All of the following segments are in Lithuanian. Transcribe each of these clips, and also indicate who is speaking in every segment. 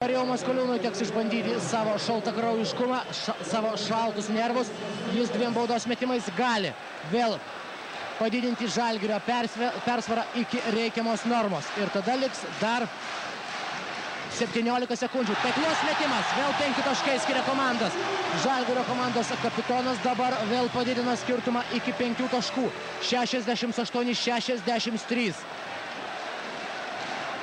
Speaker 1: Jau Maskoliūnui teks išbandyti savo šaltakraujiškumą, savo šaltus nervus. Jis dviem baudos metimais gali vėl padidinti Žalgirio persvarą iki reikiamos normos. Ir tada liks dar 17 sekundžių. Taiklus metimas, vėl 5 taškai skiria komandas. Žalgirio komandos kapitonas dabar vėl padidina skirtumą iki 5 taškų. 68-63.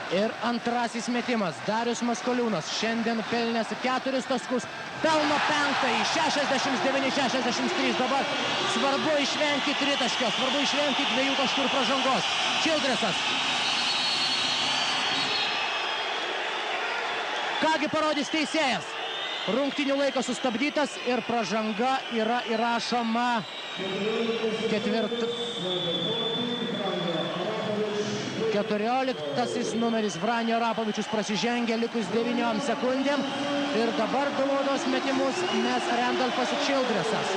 Speaker 1: Ir antrasis metimas. Darius Maskoliūnas šiandien pelnęs 4 taškus. Pelno 5-ąjį, 69-63. Dabar svarbu išvengti tritaškio, svarbu išvengti 2 taškų ir pražangos. Childressas. Kągi parodys teisėjas. Rungtynių laikas sustabdytas ir pražanga yra įrašoma 14 numeris Vranio Arapovičius prasižengė likus 9 sekundėm. Ir dabar du baudos metimus mes Randolfas ir Childressas.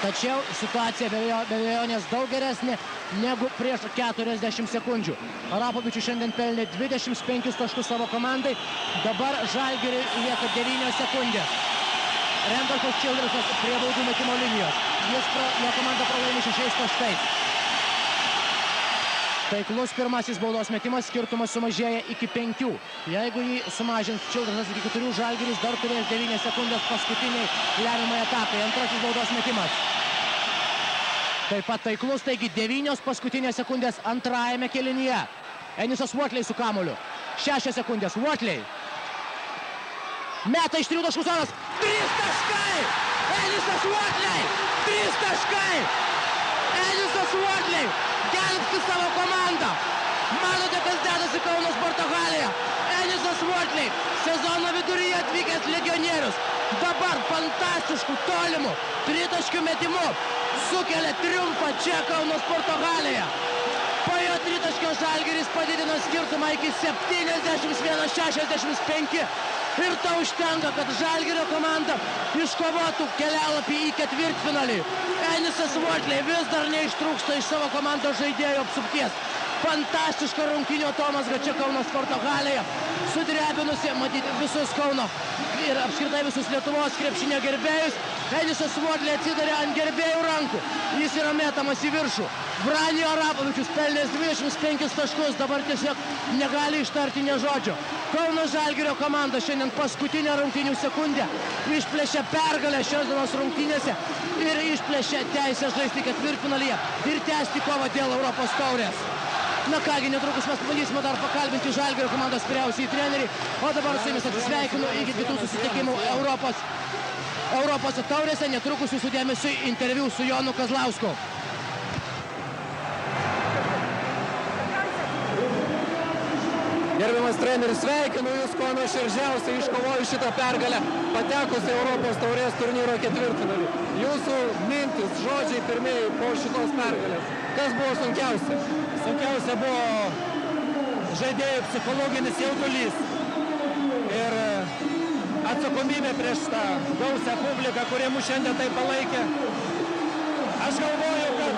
Speaker 1: Tačiau situacija be abejonės daug geresnė negu prieš 40 sekundžių. Arapovičius šiandien pelnė 25 taškus savo komandai. Dabar Žalgiriui lieka 9 sekundės. Randolfas Childressas prie baudų metimo linijos. Jo komanda pralaimi 6 taškais. Taiklus pirmasis baudos metimas, skirtumas sumažėja iki 5. Jeigu jį sumažins Childressas iki 4, Žalgiris dar turės 9 sekundės paskutiniai lemiamai etapai. Antrasis baudos metimas. Taip pat taiklus, taigi 9 paskutinės sekundės antrajame kėlinyje. Enisas Uotley su kamuoliu. 6 sekundės. Uotley. Meta iš 3 taškų zonos. 3 taškai! Enisas Uotley! 3 taškai! Enisas Uotley! Gelbsti savo komandą. Manote, kas dedasi Kauno Sporto halėje? Enisas Uotley, sezono viduryje atvykęs legionierius. Dabar fantastiškų tolimų tritaškių metimų sukelia triumfą čia Kauno Sporto halėje. Po jo tritaškio Žalgiris padidino skirtumą iki 71-65. Ir to užtenka, kad Žalgirio komanda iškovotų kelialapį į ketvirtfinalį. Enisas Uotley vis dar neištrūksta iš savo komandos žaidėjų apsupties. Fantastiška rungtynių atomazga čia Kauno Sporto halėje, sudrebinusi, matyti, visus Kauno ir apskritai visus Lietuvos krepšinio gerbėjus. Enisas Uotley atsidarė ant gerbėjų rankų. Jis yra metamas į viršų. Vranio Arapovičius pelnęs 25 taškus, dabar tiesiog negali ištarti nė žodžio. Kauno Žalgirio komanda šiandien paskutinę rungtynių sekundę išplėšė pergalę šios dienos rungtynėse ir išplėšė teisę žaisti ketvirtfinalyje ir tęsti kovą dėl Europos taurės. Na kągi, netrukus mes pabandysime dar pakalbinti Žalgirio komandos vyriausiąjį trenerį, o dabar su jumis atsisveikinu iki kitų susitikimų Europos taurėse. Netrukus jūsų dėmesiui interviu su Jonu Kazlausku.
Speaker 2: Gerbiamas treneris, sveikinu Jūs kuo nuoširdžiausiai iškovojus šitą pergalę, patekus į Europos taurės turnyro ketvirtfinalį. Jūsų mintis, žodžiai pirmieji po šitos pergalės. Kas buvo sunkiausia?
Speaker 3: Sunkiausia buvo žaidėjų psichologinis jaudulys ir atsakomybė prieš tą gausią publiką, kurie mus šiandien tai palaikė. Aš galvoju, kad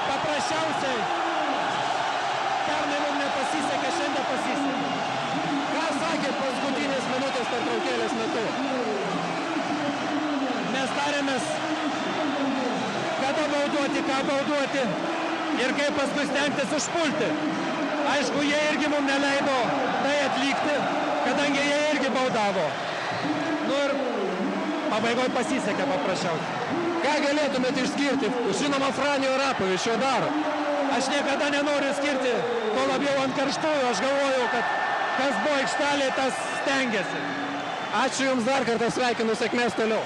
Speaker 3: paprasčiausiai pernai mums nepasisekė, šiandien pasisekė.
Speaker 2: Ką sakėt paskutinės minutės pertraukėlės metu?
Speaker 3: Mes tarėmės, kada bauduoti, ką bauduoti ir kaip paskui stengtis užpulti. Aišku, jie irgi mums neleido tai atlikti, kadangi jie irgi baudavo. Nu ir pabaigoje pasisekė paprasčiausiai.
Speaker 2: Ką galėtumėte išskirti? Žinoma, Vranio Arapovičius daro.
Speaker 3: Aš niekada nenoriu skirti, tuo labiau ant karštųjų. Aš galvoju, kad kas buvo aikštelėje, tas stengiasi.
Speaker 2: Ačiū Jums dar kartą, sveikinu, sėkmės toliau.